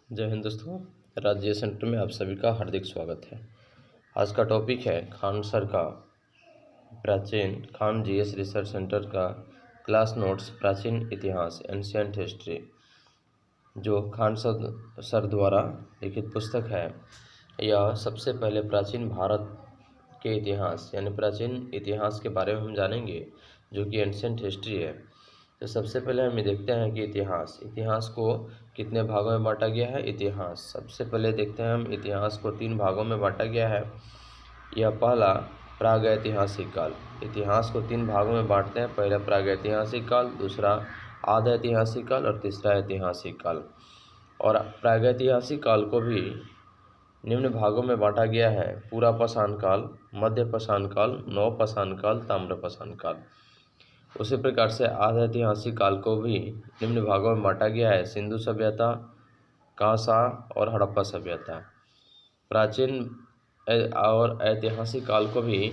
जय हिंद दोस्तों। राज्य सेंटर में आप सभी का हार्दिक स्वागत है। आज का टॉपिक है खान सर का प्राचीन खान जीएस रिसर्च सेंटर का क्लास नोट्स प्राचीन इतिहास एंशिएंट हिस्ट्री, जो खान सर द्वारा लिखित पुस्तक है। यह सबसे पहले प्राचीन भारत के इतिहास यानी प्राचीन इतिहास के बारे में हम जानेंगे, जो कि एंशिएंट हिस्ट्री है। तो सबसे पहले हम ये देखते हैं कि इतिहास को कितने भागों में बांटा गया है। इतिहास सबसे पहले देखते हैं हम, इतिहास को 3 भागों में बांटा गया है। यह पहला प्रागैतिहासिक काल। इतिहास को 3 भागों में बांटते हैं। पहला प्रागैतिहासिक काल, दूसरा आधा ऐतिहासिक काल और तीसरा ऐतिहासिक काल। और प्रागैतिहासिक काल को भी निम्न भागों में बांटा गया है: पूरा पाषाण काल, मध्य पाषाण काल, नव पाषाण काल, ताम्र पाषाण काल। उसी प्रकार से आधा ऐतिहासिक काल को भी निम्न भागों में बांटा गया है: सिंधु सभ्यता, कांसा और हड़प्पा सभ्यता। प्राचीन और ऐतिहासिक काल को भी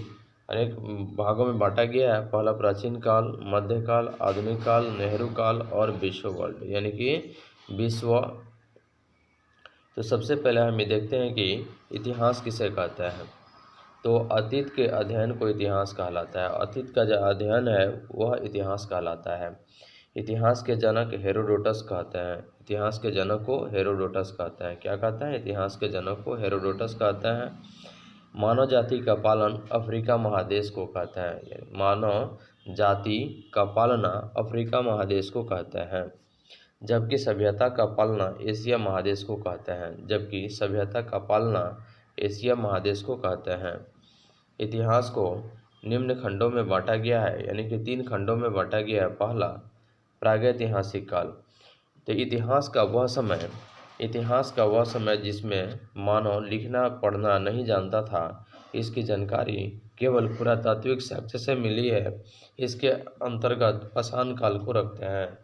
अनेक भागों में बांटा गया है: पहला प्राचीन काल, मध्यकाल, आधुनिक काल, नेहरू काल और विश्व वर्ल्ड यानी कि विश्व। तो सबसे पहले हम ये देखते हैं कि इतिहास किसे कहता है। तो अतीत के अध्ययन को इतिहास कहलाता है। अतीत का जो अध्ययन है वह इतिहास कहलाता है। इतिहास के जनक हेरोडोटस कहते हैं। इतिहास के जनक को हेरोडोटस कहते हैं। क्या कहते हैं? इतिहास के जनक को हेरोडोटस कहते हैं। मानव जाति का पालन अफ्रीका महादेश को कहते हैं। मानव जाति का पालना अफ्रीका महादेश को कहते हैं, जबकि सभ्यता का पालना एशिया महादेश को कहते हैं। जबकि सभ्यता का पालना एशिया महादेश को कहते हैं। इतिहास को निम्न खंडों में बांटा गया है, यानी कि 3 खंडों में बांटा गया है। पहला प्रागैतिहासिक काल। तो इतिहास का वह समय जिसमें मानव लिखना पढ़ना नहीं जानता था। इसकी जानकारी केवल पुरातात्विक साक्ष्य से मिली है। इसके अंतर्गत पाषाण काल को रखते हैं।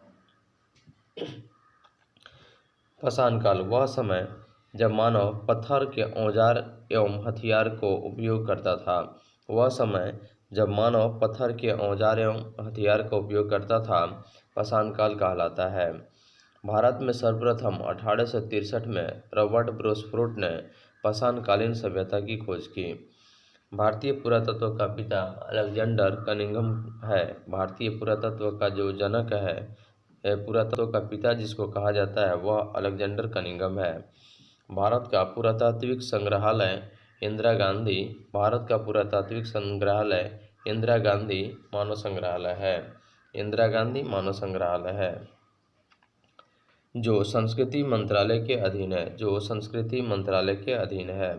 पाषाण काल वह समय जब मानव पत्थर के औजार एवं हथियार को उपयोग करता था। वह समय जब मानव पत्थर के औजार एवं हथियार का उपयोग करता था पाषाण काल कहलाता है। भारत में सर्वप्रथम 1863 में रॉबर्ट ब्रोसफोर्ड ने पाषाणकालीन सभ्यता की खोज की। भारतीय पुरातत्व का पिता अलेक्जेंडर कनिंघम है। भारतीय पुरातत्व का जो जनक है, पुरातत्व का पिता जिसको कहा जाता है, वह अलेक्जेंडर कनिंघम है। भारत का पुरातात्विक संग्रहालय इंदिरा गांधी मानव संग्रहालय है। इंदिरा गांधी मानव संग्रहालय है, जो संस्कृति मंत्रालय के अधीन है।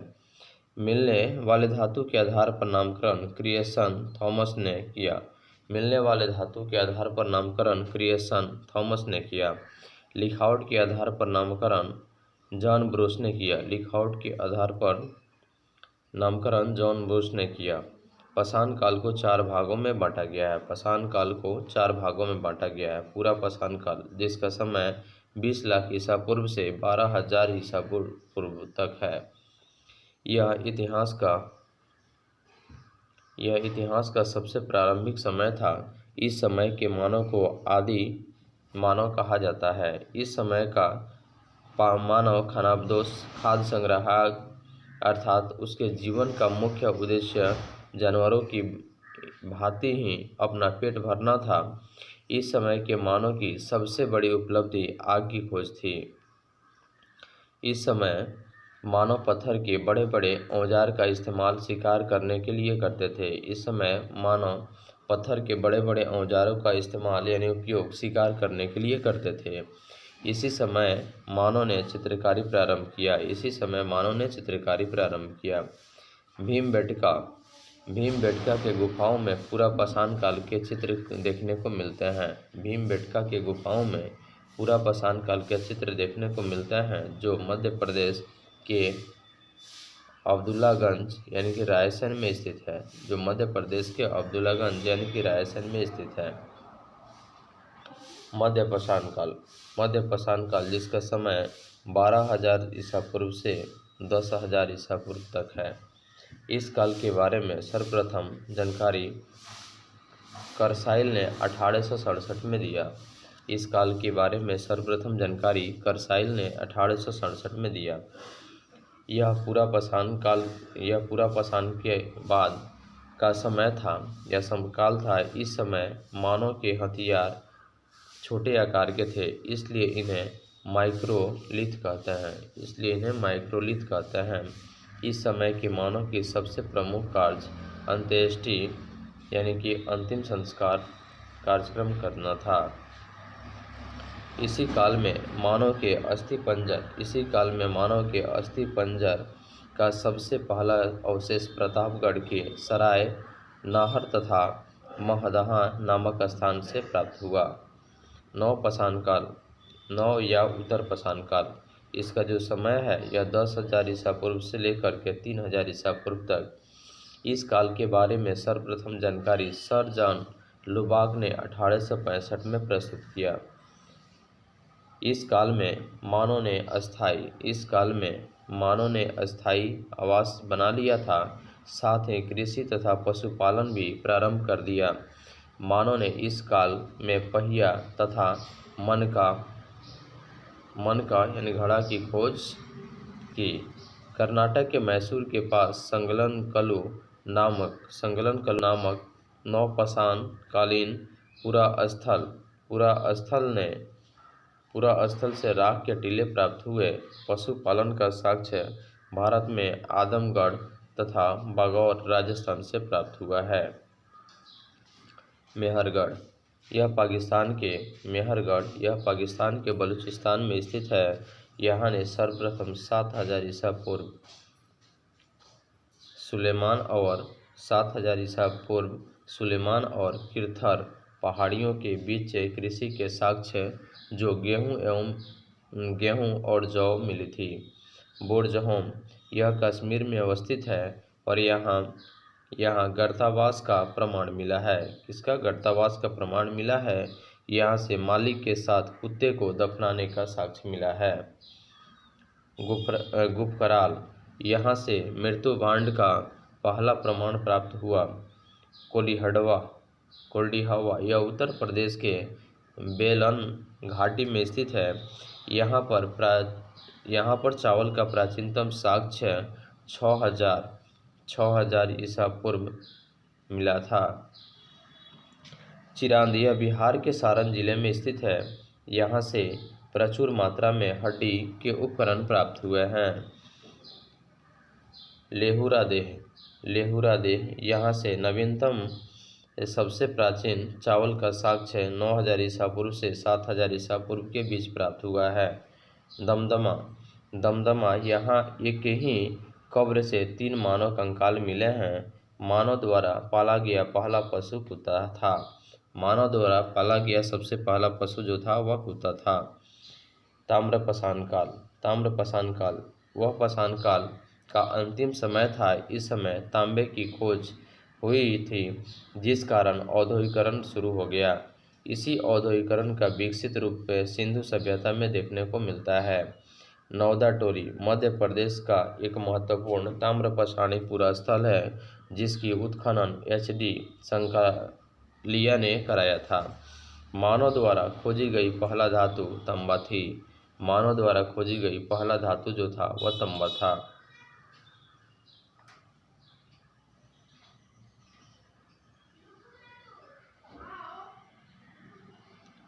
मिलने वाले धातु के आधार पर नामकरण क्रिएशन थॉमस ने किया। लिखावट के आधार पर नामकरण जॉन ब्रूस ने किया। पाषाण काल को 4 भागों में बांटा गया है। पूरा पाषाण काल, जिसका समय 20 लाख ईसा पूर्व से 12,000 ईसा पूर्व तक है। यह इतिहास का सबसे प्रारंभिक समय था। इस समय के मानव को आदि मानव कहा जाता है। इस समय का मानव खाद्य संग्राहक, अर्थात उसके जीवन का मुख्य उद्देश्य जानवरों की भांति ही अपना पेट भरना था। इस समय के मानव की सबसे बड़ी उपलब्धि आग की खोज थी। इस समय मानव पत्थर के बड़े बड़े औजार का इस्तेमाल शिकार करने के लिए करते थे। इस समय मानव पत्थर के बड़े बड़े औजारों का इस्तेमाल यानी उपयोग शिकार करने के लिए करते थे। इसी समय मानव ने चित्रकारी प्रारंभ किया। भीमबेटका के गुफाओं में पूरा पाषाण काल के चित्र देखने को मिलते हैं, जो मध्य प्रदेश के अब्दुल्लागंज यानी कि रायसेन में स्थित है। मध्य पाषाण काल जिसका समय 12,000 ईसा पूर्व से 10,000 ईसा पूर्व तक है। इस काल के बारे में सर्वप्रथम जानकारी करसाइल ने 1867 में दिया। इस काल के बारे में सर्वप्रथम जानकारी करसाइल ने 1867 में दिया। यह पूरा पाषाण के बाद का समय था या समकाल था। इस समय मानव के हथियार छोटे आकार के थे, इसलिए इन्हें माइक्रोलिथ कहते हैं। इस समय के मानव की सबसे प्रमुख कार्य अंत्येष्टि यानी कि अंतिम संस्कार कार्यक्रम करना था। इसी काल में मानव के अस्थिपंजर का सबसे पहला अवशेष प्रतापगढ़ के सराय नाहर तथा महदहा नामक स्थान से प्राप्त हुआ। नौ या उत्तर पाषाण काल, इसका जो समय है यह 10,000 ईसा पूर्व से लेकर के 3,000 ईसा पूर्व तक। इस काल के बारे में सर्वप्रथम जानकारी सर जॉन लुबाक ने 1865 में प्रस्तुत किया। इस काल में मानव ने अस्थायी आवास बना लिया था, साथ ही कृषि तथा पशुपालन भी प्रारंभ कर दिया। मानव ने इस काल में पहिया तथा मनका यानी घड़ा की खोज की। कर्नाटक के मैसूर के पास संगलनकल्लु नामक नवपाषाण कालीन पुरा स्थल से राख के टीले प्राप्त हुए। पशुपालन का साक्ष्य भारत में आदमगढ़ तथा बागौर राजस्थान से प्राप्त हुआ है। मेहरगढ़ यह पाकिस्तान के बलूचिस्तान में स्थित है। यहाँ ने सर्वप्रथम 7,000 ईसा पूर्व सुलेमान और किरथर पहाड़ियों के बीच कृषि के साक्ष्य जो गेहूं और जौ मिली थी। बोरजहोम यह कश्मीर में अवस्थित है और यहाँ गर्तावास का प्रमाण मिला है। किसका गर्तावास का प्रमाण मिला है? यहाँ से मालिक के साथ कुत्ते को दफनाने का साक्ष्य मिला है। गुफकराल यहाँ से मृत्युभांड का पहला प्रमाण प्राप्त हुआ। कोल्डिहवा यह उत्तर प्रदेश के बेलन घाटी में स्थित है। यहाँ पर चावल का प्राचीनतम साक्ष्य 6,000 ईसा पूर्व मिला था। चिरांद यह बिहार के सारण जिले में स्थित है। यहाँ से प्रचुर मात्रा में हड्डी के उपकरण प्राप्त हुए हैं। लेहुरा देह यहाँ से नवीनतम सबसे प्राचीन चावल का साक्ष्य 9,000 ईसा पूर्व से 7,000 ईसा पूर्व के बीच प्राप्त हुआ है। दमदमा यहाँ एक ही कब्र से 3 मानव कंकाल मिले हैं। मानव द्वारा पाला गया पहला पशु कुत्ता था। मानव द्वारा पाला गया सबसे पहला पशु जो था वह कुत्ता था। ताम्रपाषाण काल वह पाषाण काल का अंतिम समय था। इस समय तांबे की खोज हुई थी, जिस कारण औद्योगिकरण शुरू हो गया। इसी औद्योगिकरण का विकसित रूप सिंधु सभ्यता में देखने को मिलता है। नौदा टोरी मध्य प्रदेश का एक महत्वपूर्ण ताम्रपाषाणी पुरा स्थल है, जिसकी उत्खनन HD संकालिया ने कराया था। मानव द्वारा खोजी गई पहला धातु तांबा थी। मानव द्वारा खोजी गई पहला धातु जो था वह तांबा था।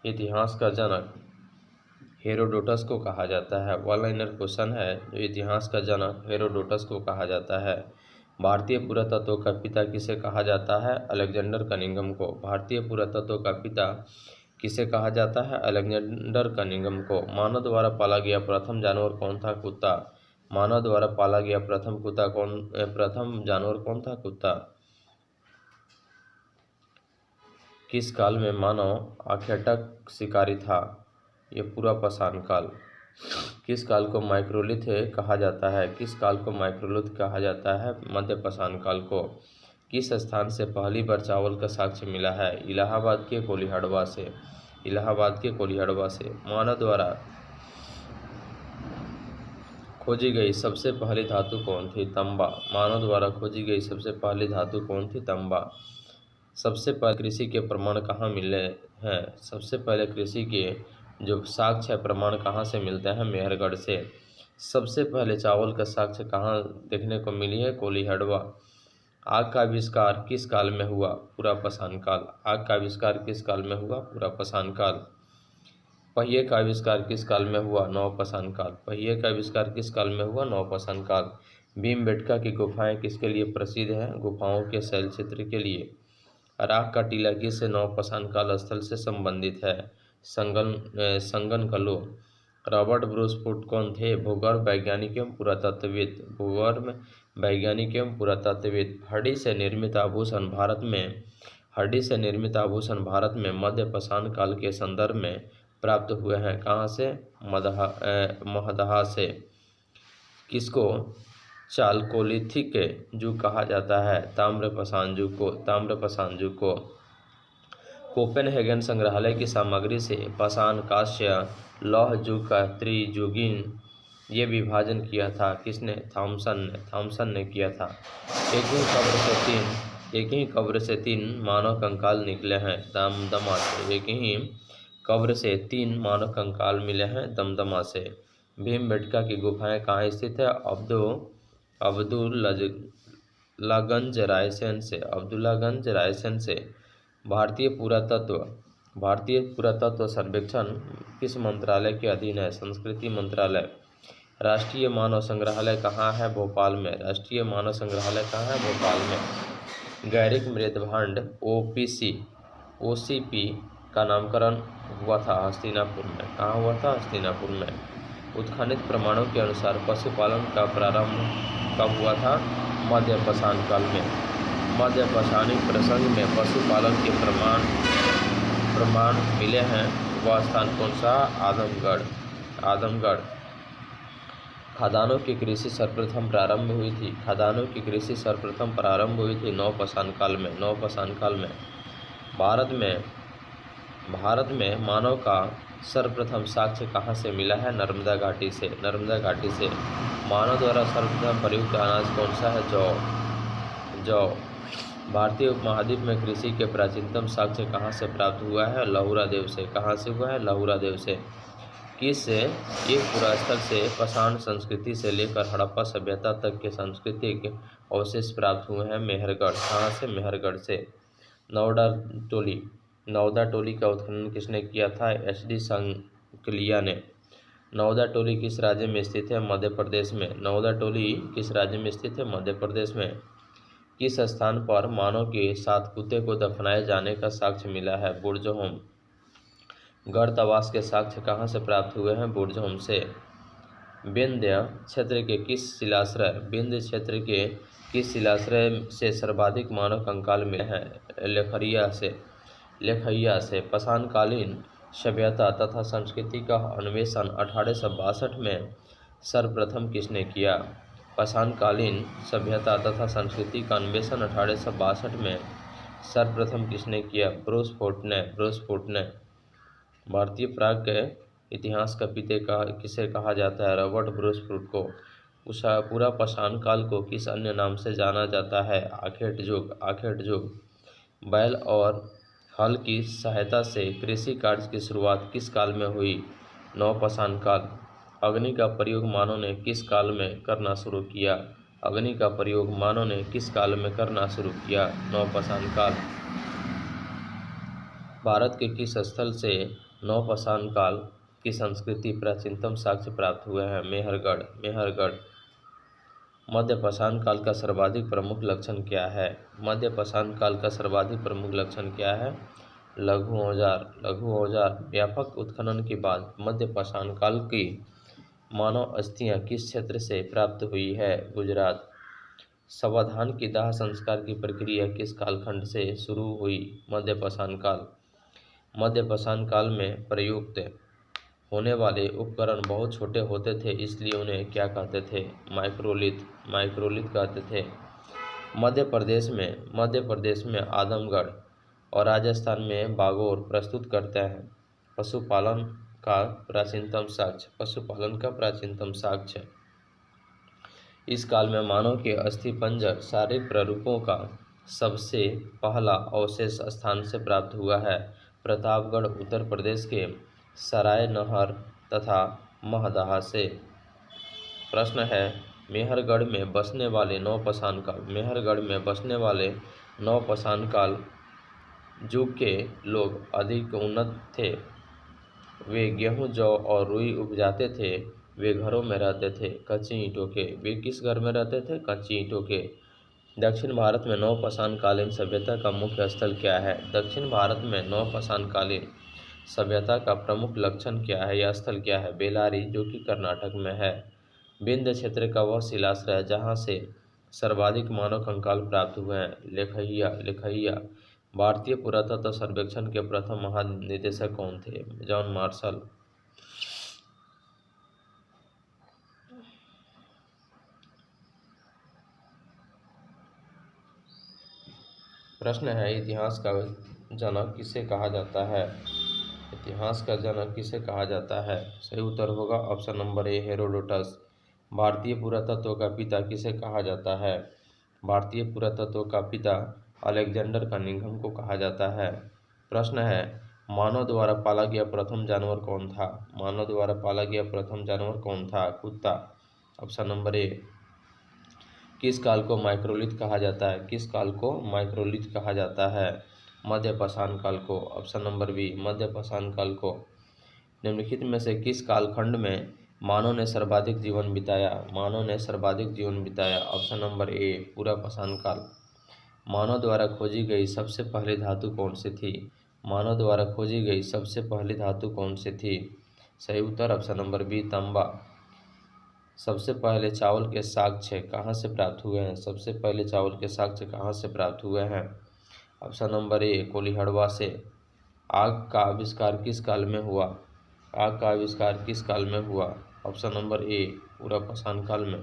इतिहास का जनक हेरोडोटस को कहा जाता है। वन लाइनर क्वेश्चन है, जो इतिहास का जनक हेरोडोटस को कहा जाता है। भारतीय पुरातत्व का पिता किसे कहा जाता है? अलेक्जेंडर कनिंघम को। भारतीय पुरातत्व का पिता किसे कहा जाता है? अलेक्जेंडर कनिंघम को। मानव द्वारा पाला गया प्रथम जानवर कौन था? कुत्ता। मानव द्वारा पाला गया प्रथम जानवर कौन था? कुत्ता। किस काल में मानव आखेटक शिकारी था? यह पूरा पाषाण काल। किस काल को माइक्रोलिथ कहा जाता है? किस काल को माइक्रोलिथ कहा जाता है? मध्य पाषाण काल को। किस स्थान से पहली बार चावल का साक्ष्य मिला है? इलाहाबाद के कोलिहाड़वा से। मानव द्वारा खोजी गई सबसे पहली धातु कौन थी? तांबा। मानव द्वारा खोजी गई सबसे पहली धातु कौन थी? तांबा। सबसे पहले कृषि के प्रमाण कहाँ मिले हैं? सबसे पहले कृषि के जो साक्ष्य प्रमाण कहाँ से मिलते हैं? मेहरगढ़ से। सबसे पहले चावल का साक्ष्य कहाँ देखने को मिली है? कोलीहड़वा। आग का आविष्कार किस काल में हुआ? पूरा पाषाण काल। आग का आविष्कार किस काल में हुआ? पूरा पाषाण काल। पहिए का आविष्कार किस काल में हुआ? नवपाषाण काल। पहिए का आविष्कार किस काल में हुआ? नवपाषाण काल। भीमबेटका की गुफाएं किसके लिए प्रसिद्ध हैं? गुफाओं के शैल चित्र के लिए। राख का टीला किस नवपाषाण काल स्थल से संबंधित है? संगनकलो। रॉबर्ट ब्रूस फुट कौन थे? भूगर्भ वैज्ञानिक एवं पुरातत्वविद। भूगर्भ वैज्ञानिक एवं पुरातत्वविद। हड्डी से निर्मित आभूषण भारत में मध्य पाषाण काल के संदर्भ में प्राप्त हुए हैं। कहाँ से? महदहा से। किसको चालकोलिथिक युग कहा जाता है? ताम्रपाषाण युग को। कोपेनहेगन संग्रहालय की सामग्री से पाषाण, कांस्य, लौह युग का त्रियुगीन ये विभाजन किया था किसने? थॉमसन ने किया था। एक ही कब्र से तीन मानव कंकाल निकले हैं दमदमा से। एक ही कब्र से 3 मानव कंकाल मिले हैं दमदमा से। भीमबेटका की गुफाएं कहाँ स्थित है? अब्दुल्लागंज रायसेन से। भारतीय पुरातत्व सर्वेक्षण किस मंत्रालय के अधीन है? संस्कृति मंत्रालय। राष्ट्रीय मानव संग्रहालय कहाँ है? भोपाल में। राष्ट्रीय मानव संग्रहालय कहाँ है? भोपाल में। गैरिक मृदभांड OCP का नामकरण हुआ था हस्तिनापुर में। कहाँ हुआ था? हस्तिनापुर में। उत्खनित प्रमाणों के अनुसार पशुपालन का प्रारंभ कब हुआ था? मध्य पाषाण काल में। मध्य पाषाणिक प्रसंग में पशुपालन के प्रमाण मिले हैं। वह स्थान कौन सा? आदमगढ़। खदानों की कृषि सर्वप्रथम प्रारंभ हुई थी नवपाषाण काल में। भारत में मानव का सर्वप्रथम साक्ष्य कहाँ से मिला है? नर्मदा घाटी से। मानव द्वारा सर्वप्रथम प्रयुक्त अनाज कौन सा है? जौ। भारतीय उपमहाद्वीप में कृषि के प्राचीनतम साक्ष्य कहाँ से प्राप्त हुआ है? लहुरा देव से। कहाँ से हुआ है? लहुरा देव से। किस एक पुरास्थल से पाषाण संस्कृति से लेकर हड़प्पा सभ्यता तक के सांस्कृतिक अवशेष प्राप्त हुए हैं? मेहरगढ़। कहाँ से? मेहरगढ़ से। नवदा टोली का उत्खनन किसने किया था? HD सांकलिया ने। नवदा टोली किस राज्य में स्थित है? मध्य प्रदेश में। नवदा टोली किस राज्य में स्थित है? मध्य प्रदेश में। किस स्थान पर मानव के साथ कुत्ते को दफनाए जाने का साक्ष्य मिला है? बुर्जहोम। गर्तवास के साक्ष्य कहाँ से प्राप्त हुए हैं? बुर्जहोम से। विंध्य क्षेत्र के किस शिलाश्रय से सर्वाधिक मानव कंकाल मिले हैं? लेखैया से। पाषाणकालीन सभ्यता तथा संस्कृति का अन्वेषण 1862 में सर्वप्रथम किसने किया? पाषाणकालीन सभ्यता तथा संस्कृति का अन्वेषण 1862 में सर्वप्रथम किसने किया? ब्रूस फुट ने। भारतीय प्राग इतिहास का पिता किसे कहा जाता है? रॉबर्ट ब्रूस फुट को। पूरा पाषाण काल को किस अन्य नाम से जाना जाता है? आखेट युग। बैल और हल की सहायता से कृषि कार्य की शुरुआत किस काल में हुई? नवपाषाण काल। अग्नि का प्रयोग मानव ने किस काल में करना शुरू किया? नवपाषाण काल। भारत के किस स्थल से नवपाषाण काल की संस्कृति प्राचीनतम साक्ष्य प्राप्त हुए हैं? मेहरगढ़। मध्य पाषाण काल का सर्वाधिक प्रमुख लक्षण क्या है? लघु औजार। व्यापक उत्खनन के बाद मध्य पाषाण काल की मानव अस्थियां किस क्षेत्र से प्राप्त हुई है? गुजरात। शवाधान की दाह संस्कार की प्रक्रिया किस कालखंड से शुरू हुई? मध्य पाषाण काल में प्रयुक्त होने वाले उपकरण बहुत छोटे होते थे, इसलिए उन्हें क्या कहते थे? माइक्रोलिथ कहते थे। मध्य प्रदेश में आदमगढ़ और राजस्थान में बागोर प्रस्तुत करते हैं पशुपालन का प्राचीनतम साक्ष्य। इस काल में मानव के अस्थिपंजर शारीरिक प्रारूपों का सबसे पहला अवशेष स्थान से प्राप्त हुआ है? प्रतापगढ़ उत्तर प्रदेश के सराय नहर तथा महदहा से। प्रश्न है, मेहरगढ़ में बसने वाले नवपाषाण काल, मेहरगढ़ में बसने वाले नवपाषाण काल युग के लोग अधिक उन्नत थे। वे गेहूं, जौ और रुई उपजाते थे। वे घरों में रहते थे, कच्ची ईंटों के। वे किस घर में रहते थे? कच्ची ईंटों के। दक्षिण भारत में नवपाषाण कालीन सभ्यता का मुख्य स्थल क्या है? दक्षिण भारत में नवपाषाण कालीन सभ्यता का प्रमुख लक्षण क्या है या स्थल क्या है? बेलारी, जो कि कर्नाटक में है। विंध्य क्षेत्र का वह शिलाश्रय है जहाँ से सर्वाधिक मानव कंकाल प्राप्त हुए हैं। लेखैया। भारतीय पुरातत्व सर्वेक्षण के प्रथम महानिदेशक कौन थे? John Marshall. प्रश्न है, इतिहास का जनक किसे कहा जाता है? इतिहास का जनक किसे कहा जाता है? सही उत्तर होगा ऑप्शन नंबर ए, हेरोडोटस। भारतीय पुरातत्व का पिता किसे कहा जाता है? भारतीय पुरातत्व का पिता अलेक्जेंडर कनिंघम को कहा जाता है। प्रश्न है, मानव द्वारा पाला गया प्रथम जानवर कौन था? मानव द्वारा पाला गया प्रथम जानवर कौन था? कुत्ता। Option number A. किस काल को माइक्रोलिथ कहा जाता है? किस काल को माइक्रोलिथ कहा जाता है? मध्यपाषाण काल को। ऑप्शन नंबर बी, मध्यपाषाण काल को। निम्नलिखित में से किस कालखंड में मानव ने सर्वाधिक जीवन बिताया? मानव ने सर्वाधिक जीवन बिताया। ऑप्शन नंबर ए, पुरापाषाण काल। मानव द्वारा खोजी गई सबसे पहली धातु कौन सी थी? मानव द्वारा खोजी गई सबसे पहली धातु कौन सी थी? सही उत्तर ऑप्शन नंबर बी, तांबा। सबसे पहले चावल के साक्ष्य कहाँ से प्राप्त हुए हैं? सबसे पहले चावल के साक्ष्य कहाँ से प्राप्त हुए हैं? ऑप्शन नंबर ए, कोलीहड़वा से। आग का आविष्कार किस काल में हुआ? आग का आविष्कार किस काल में हुआ? ऑप्शन नंबर ए, पुरापाषाण काल में।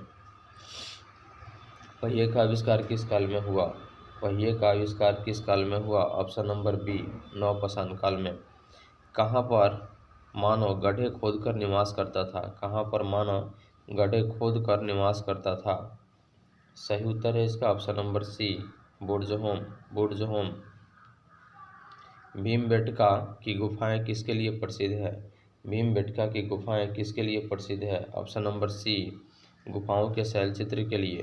पहिए का आविष्कार किस काल में हुआ? पहिए का आविष्कार किस काल में हुआ? ऑप्शन नंबर बी, नवपाषाण काल में। कहाँ पर मानव गड्ढे खोदकर निवास करता था? कहाँ पर मानव गड्ढे खोदकर निवास करता था? सही उत्तर है इसका option number C, Burzahom. Bhimbetka की गुफाएं किसके लिए प्रसिद्ध है? भीमबेटका की गुफाएं किसके लिए प्रसिद्ध है? ऑप्शन नंबर सी, गुफाओं के शैलचित्र के लिए।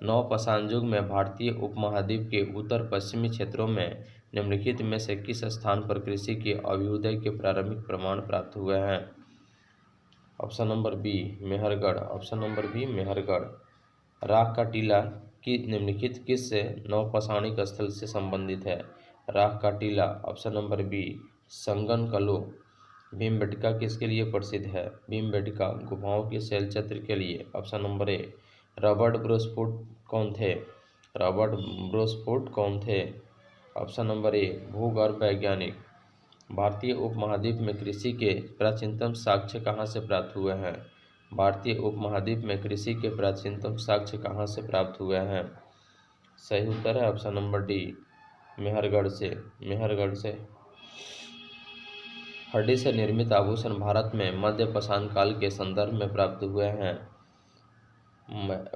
नवपाषाण युग में भारतीय उपमहाद्वीप के उत्तर पश्चिमी क्षेत्रों में निम्नलिखित में से किस स्थान पर कृषि के अभ्युदय के प्रारंभिक प्रमाण प्राप्त हुए हैं? Option number B, Mehrgarh. Option number B, Mehrgarh. राख का टीला की निम्नलिखित किस से नवपाषाणिक स्थल से संबंधित है? राख का टीला। Option number B, Sanganakallu. Bhimbetka किसके लिए प्रसिद्ध है? भीमबेटका गुफाओं के शैलचित्र के लिए। Option number A. रॉबर्ट ब्रोसफोर्ड कौन थे? रॉबर्ट ब्रोसफोर्ड कौन थे? ऑप्शन नंबर ए, भूगर्भ वैज्ञानिक। भारतीय उपमहाद्वीप में कृषि के प्राचीनतम साक्ष्य कहाँ से प्राप्त हुए हैं? भारतीय उपमहाद्वीप में कृषि के प्राचीनतम साक्ष्य कहाँ से प्राप्त हुए हैं? सही उत्तर है ऑप्शन नंबर डी, मेहरगढ़ से। मेहरगढ़ से। हड्डी से निर्मित आभूषण भारत में मध्यपाषाण काल के संदर्भ में प्राप्त हुए हैं।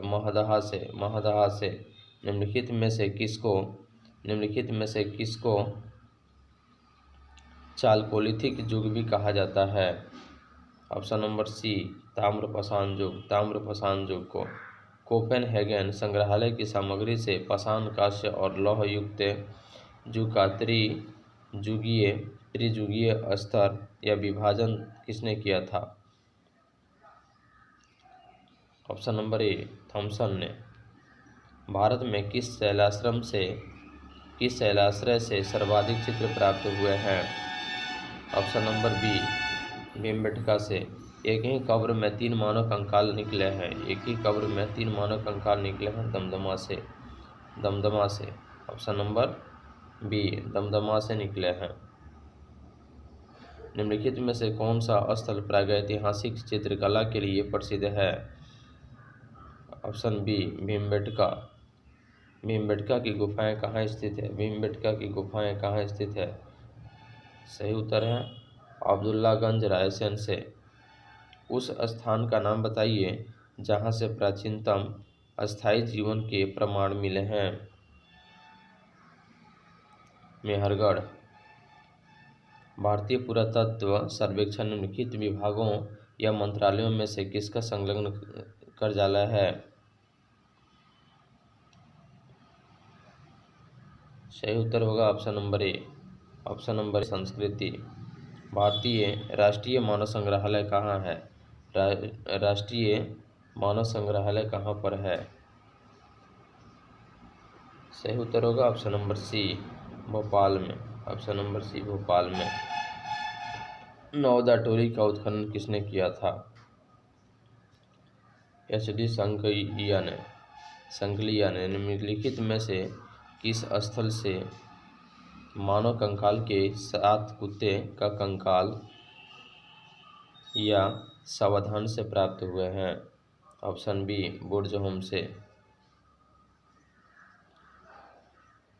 महदहा से। निम्नलिखित में से किसको चालकोलिथिक युग भी कहा जाता है? ऑप्शन नंबर सी, ताम्रपाषाण युग को। कोपेनहेगन संग्रहालय की सामग्री से पाषाण, कांस्य और लौह युक्त युग का त्रियुगीय स्तर या विभाजन किसने किया था? ऑप्शन नंबर ए, थॉमसन ने। भारत में किस शैलाश्रय से सर्वाधिक चित्र प्राप्त हुए हैं? ऑप्शन नंबर बी, भीमबेटका से। एक ही कब्र में 3 मानव कंकाल निकले हैं। एक ही कब्र में 3 मानव कंकाल निकले हैं दमदमा से। ऑप्शन नंबर बी, दमदमा से निकले हैं। निम्नलिखित में से कौन सा स्थल प्रागैतिहासिक चित्रकला के लिए प्रसिद्ध है? Option B, Bhimbetka. भीमबेटका की गुफाएं कहाँ स्थित है? भीमबेटका की गुफाएं कहाँ स्थित है? सही उत्तर है अब्दुल्लागंज, रायसेन से। उस स्थान का नाम बताइए जहाँ से प्राचीनतम अस्थायी जीवन के प्रमाण मिले हैं। मेहरगढ़। भारतीय पुरातत्व सर्वेक्षण निम्नलिखित विभागों या मंत्रालयों में से किसका संलग्न कार्यालय है? सही उत्तर होगा option number A. Option number संस्कृति। भारतीय राष्ट्रीय मानव संग्रहालय कहाँ है? राष्ट्रीय मानव संग्रहालय कहाँ पर है? सही उत्तर होगा ऑप्शन नंबर सी, भोपाल में। ऑप्शन नंबर सी, भोपाल में। नौदा टोली का उत्खनन किसने किया था? HD संकलिया ने निम्नलिखित में से किस स्थल से मानव कंकाल के 7 कुत्ते का कंकाल या सावधान से प्राप्त हुए हैं? ऑप्शन बी, बुर्ज होम से।